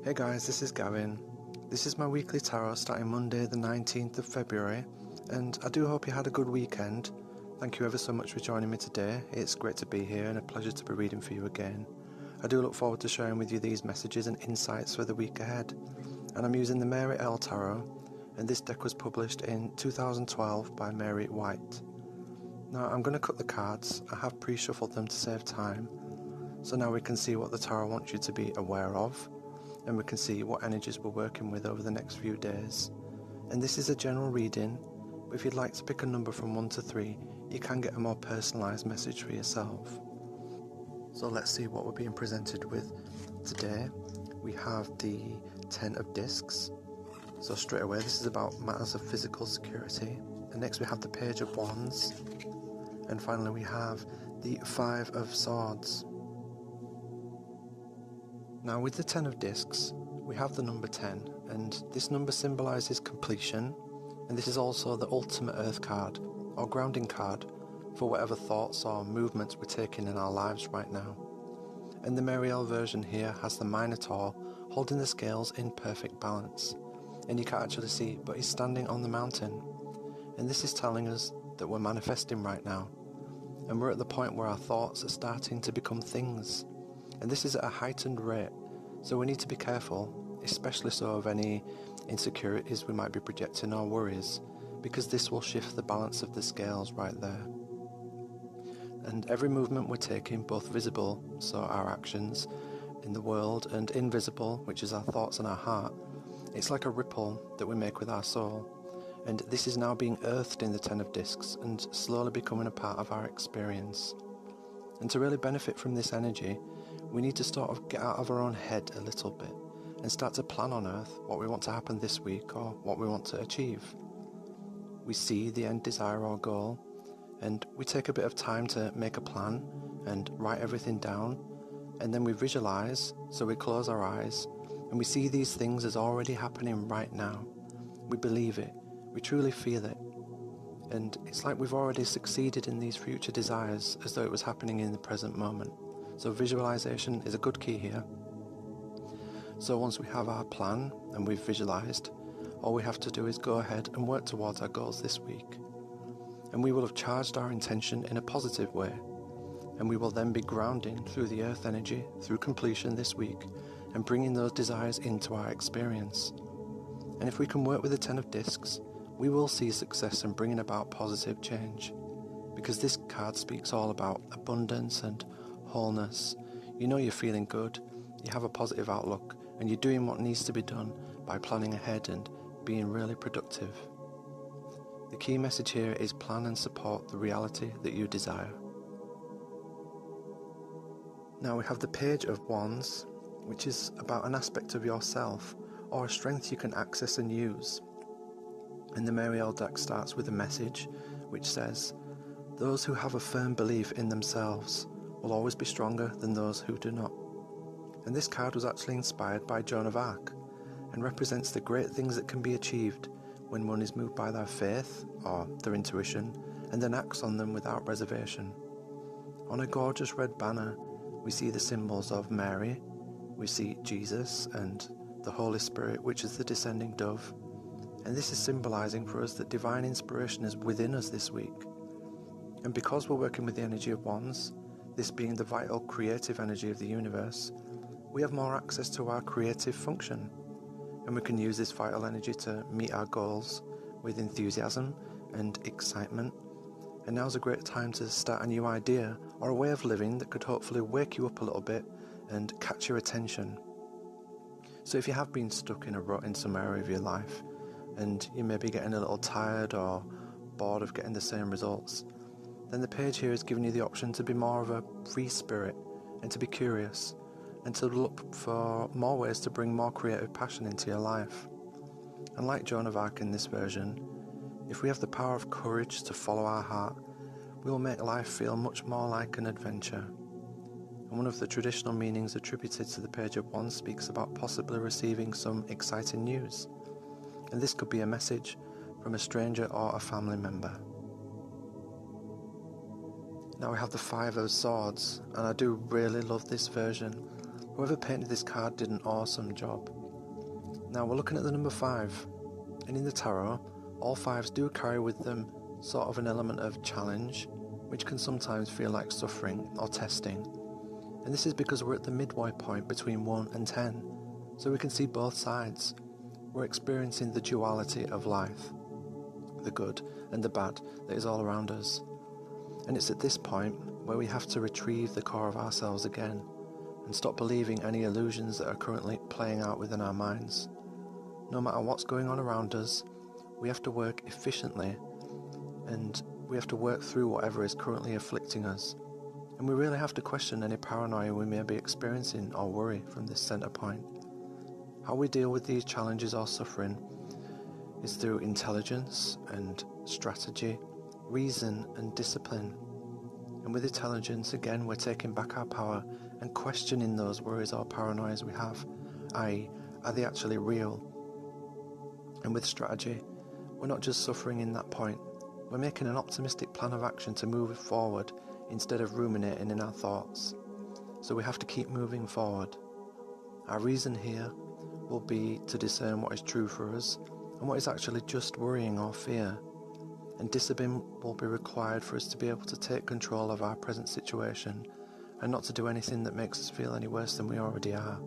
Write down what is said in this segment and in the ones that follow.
Hey guys, this is Gavin. This is my weekly tarot starting Monday the 19th of February, and I do hope you had a good weekend. Thank you ever so much for joining me today. It's great to be here and a pleasure to be reading for you again. I do look forward to sharing with you these messages and insights for the week ahead. And I'm using the Mary L Tarot, and this deck was published in 2012 by Mary White. Now I'm going to cut the cards. I have pre-shuffled them to save time, so now we can see what the tarot wants you to be aware of, and we can see what energies we're working with over the next few days. And this is a general reading, but if you'd like to pick a number from 1 to 3, you can get a more personalised message for yourself. So let's see what we're being presented with today. We have the 10 of discs. So straight away this is about matters of physical security. And next we have the Page of Wands. And finally we have the 5 of Swords. Now with the 10 of discs, we have the number 10, and this number symbolises completion, and this is also the ultimate earth card, or grounding card, for whatever thoughts or movements we're taking in our lives right now. And the Mary L version here has the Minotaur holding the scales in perfect balance, and you can't actually see, but he's standing on the mountain. And this is telling us that we're manifesting right now, and we're at the point where our thoughts are starting to become things. And this is at a heightened rate, so we need to be careful, especially so of any insecurities we might be projecting or worries, because this will shift the balance of the scales right there. And every movement we're taking, both visible, so our actions in the world, and invisible, which is our thoughts and our heart, it's like a ripple that we make with our soul. And this is now being earthed in the 10 of discs and slowly becoming a part of our experience. And to really benefit from this energy, we need to sort of get out of our own head a little bit and start to plan on Earth what we want to happen this week or what we want to achieve. We see the end desire or goal, and we take a bit of time to make a plan and write everything down, and then we visualize, so we close our eyes and we see these things as already happening right now. We believe it, we truly feel it, and it's like we've already succeeded in these future desires as though it was happening in the present moment. So visualization is a good key here. So once we have our plan and we've visualized, all we have to do is go ahead and work towards our goals this week. And we will have charged our intention in a positive way. And we will then be grounding through the earth energy, through completion this week, and bringing those desires into our experience. And if we can work with the 10 of discs, we will see success in bringing about positive change. Because this card speaks all about abundance and wholeness. You know you're feeling good, you have a positive outlook, and you're doing what needs to be done by planning ahead and being really productive. The key message here is plan and support the reality that you desire. Now we have the Page of Wands, which is about an aspect of yourself or a strength you can access and use. And the Mary L deck starts with a message which says, "Those who have a firm belief in themselves will always be stronger than those who do not." And this card was actually inspired by Joan of Arc and represents the great things that can be achieved when one is moved by their faith or their intuition and then acts on them without reservation. On a gorgeous red banner we see the symbols of Mary, we see Jesus and the Holy Spirit, which is the descending dove, and this is symbolizing for us that divine inspiration is within us this week. And because we're working with the energy of wands, this being the vital creative energy of the universe, we have more access to our creative function, and we can use this vital energy to meet our goals with enthusiasm and excitement. And now's a great time to start a new idea or a way of living that could hopefully wake you up a little bit and catch your attention. So if you have been stuck in a rut in some area of your life, and you may be getting a little tired or bored of getting the same results, then the page here is giving you the option to be more of a free spirit and to be curious and to look for more ways to bring more creative passion into your life. And like Joan of Arc in this version, if we have the power of courage to follow our heart, we will make life feel much more like an adventure. And one of the traditional meanings attributed to the Page of Wands speaks about possibly receiving some exciting news. And this could be a message from a stranger or a family member. Now we have the 5 of Swords, and I do really love this version Whoever painted this card did an awesome job. Now we're looking at the number 5, and in the tarot, all 5s do carry with them sort of an element of challenge, which can sometimes feel like suffering or testing. And this is because we're at the midway point between 1 and 10, so we can see both sides. We're experiencing the duality of life, the good and the bad that is all around us. And it's at this point where we have to retrieve the core of ourselves again and stop believing any illusions that are currently playing out within our minds. No matter what's going on around us, we have to work efficiently and we have to work through whatever is currently afflicting us. And we really have to question any paranoia we may be experiencing or worry from this center point. How we deal with these challenges or suffering is through intelligence and strategy, reason and discipline. And with intelligence, again, we're taking back our power and questioning those worries or paranoias we have, i.e., are they actually real? And with strategy, we're not just suffering in that point, we're making an optimistic plan of action to move forward instead of ruminating in our thoughts. So we have to keep moving forward. Our reason here will be to discern what is true for us and what is actually just worrying or fear. And discipline will be required for us to be able to take control of our present situation and not to do anything that makes us feel any worse than we already are.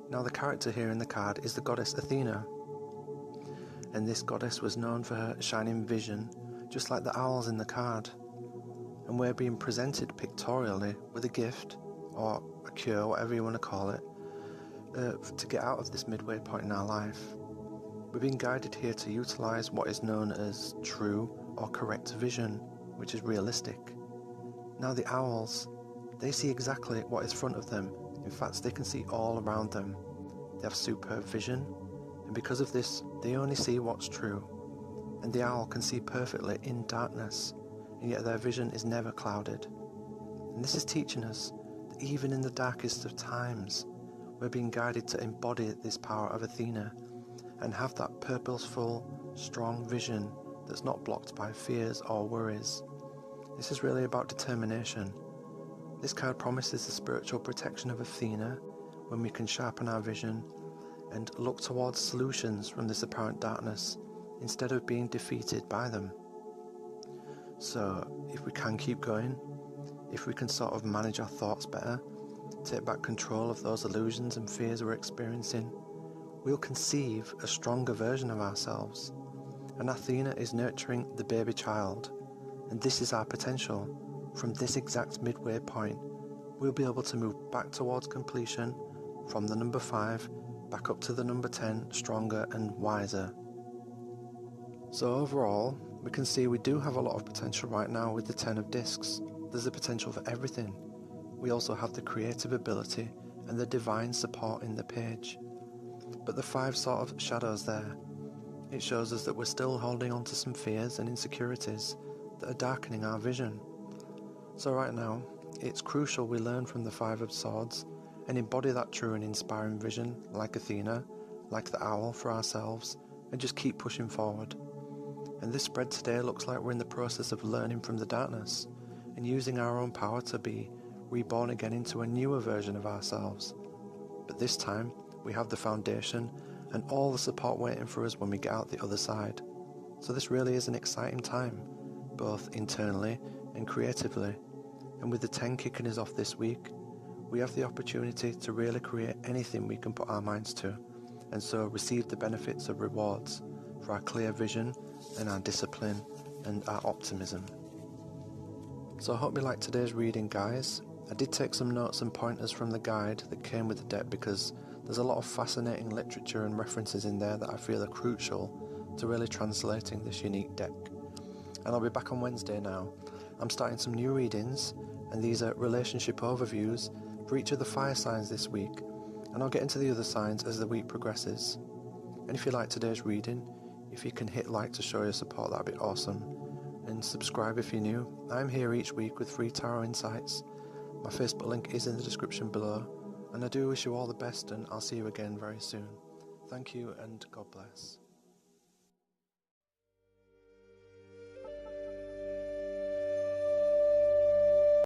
Now the character here in the card is the goddess Athena. And this goddess was known for her shining vision, just like the owls in the card. And we're being presented pictorially with a gift, or a cure, whatever you want to call it, to get out of this midway point in our life. We're being guided here to utilize what is known as true or correct vision, which is realistic. Now the owls, they see exactly what is in front of them. In fact, they can see all around them. They have superb vision, and because of this, they only see what's true. And the owl can see perfectly in darkness, and yet their vision is never clouded. And this is teaching us that even in the darkest of times, we're being guided to embody this power of Athena and have that purposeful, strong vision that's not blocked by fears or worries. This is really about determination. This card promises the spiritual protection of Athena when we can sharpen our vision and look towards solutions from this apparent darkness instead of being defeated by them. So if we can keep going, if we can sort of manage our thoughts better, take back control of those illusions and fears we're experiencing, we'll conceive a stronger version of ourselves. And Athena is nurturing the baby child, and this is our potential. From this exact midway point, we'll be able to move back towards completion from the number 5 back up to the number 10, stronger and wiser. So overall, we can see we do have a lot of potential right now with the 10 of discs. There's a potential for everything. We also have the creative ability and the divine support in the page. But the 5 sort of shadows there. It shows us that we're still holding on to some fears and insecurities that are darkening our vision. So right now, it's crucial we learn from the 5 of Swords and embody that true and inspiring vision like Athena, like the owl for ourselves, and just keep pushing forward. And this spread today looks like we're in the process of learning from the darkness and using our own power to be reborn again into a newer version of ourselves. But this time, we have the foundation and all the support waiting for us when we get out the other side. So this really is an exciting time, both internally and creatively. And with the 10 kicking us off this week, we have the opportunity to really create anything we can put our minds to, and so receive the benefits of rewards for our clear vision and our discipline and our optimism. So I hope you liked today's reading, guys. I did take some notes and pointers from the guide that came with the deck because there's a lot of fascinating literature and references in there that I feel are crucial to really translating this unique deck. And I'll be back on Wednesday now. I'm starting some new readings, and these are relationship overviews for each of the fire signs this week, and I'll get into the other signs as the week progresses. And if you like today's reading, if you can hit like to show your support, that'd be awesome. And subscribe if you're new. I'm here each week with free tarot insights. My Facebook link is in the description below, and I do wish you all the best, and I'll see you again very soon. Thank you, and God bless.